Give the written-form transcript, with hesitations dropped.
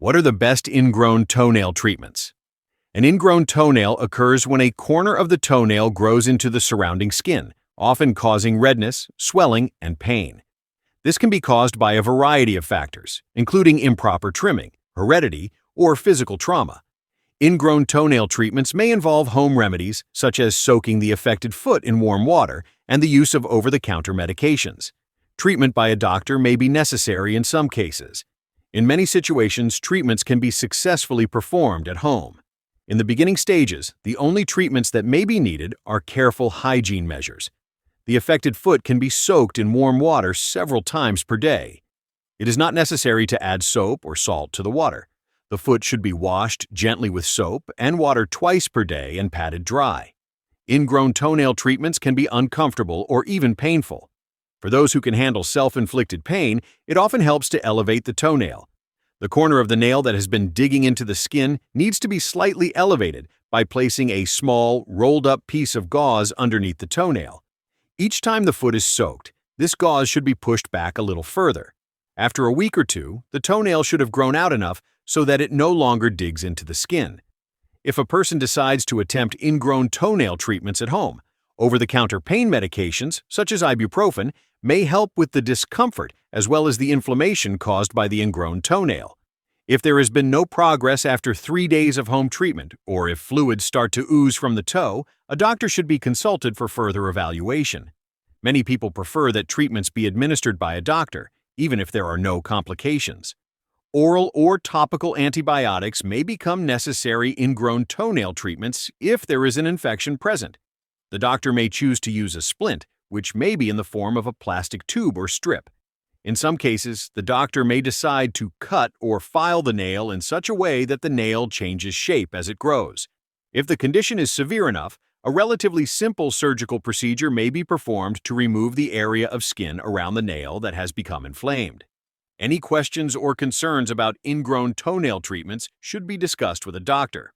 What are the best ingrown toenail treatments? An ingrown toenail occurs when a corner of the toenail grows into the surrounding skin, often causing redness, swelling, and pain. This can be caused by a variety of factors, including improper trimming, heredity, or physical trauma. Ingrown toenail treatments may involve home remedies, such as soaking the affected foot in warm water and the use of over-the-counter medications. Treatment by a doctor may be necessary in some cases. In many situations, treatments can be successfully performed at home. In the beginning stages, the only treatments that may be needed are careful hygiene measures. The affected foot can be soaked in warm water several times per day. It is not necessary to add soap or salt to the water. The foot should be washed gently with soap and water twice per day and patted dry. Ingrown toenail treatments can be uncomfortable or even painful. For those who can handle self-inflicted pain, it often helps to elevate the toenail. The corner of the nail that has been digging into the skin needs to be slightly elevated by placing a small, rolled-up piece of gauze underneath the toenail. Each time the foot is soaked, this gauze should be pushed back a little further. After a week or two, the toenail should have grown out enough so that it no longer digs into the skin. If a person decides to attempt ingrown toenail treatments at home, over-the-counter pain medications, such as ibuprofen, may help with the discomfort as well as the inflammation caused by the ingrown toenail. If there has been no progress after 3 days of home treatment, or if fluids start to ooze from the toe, a doctor should be consulted for further evaluation. Many people prefer that treatments be administered by a doctor, even if there are no complications. Oral or topical antibiotics may become necessary ingrown toenail treatments if there is an infection present. The doctor may choose to use a splint, which may be in the form of a plastic tube or strip. In some cases, the doctor may decide to cut or file the nail in such a way that the nail changes shape as it grows. If the condition is severe enough, a relatively simple surgical procedure may be performed to remove the area of skin around the nail that has become inflamed. Any questions or concerns about ingrown toenail treatments should be discussed with a doctor.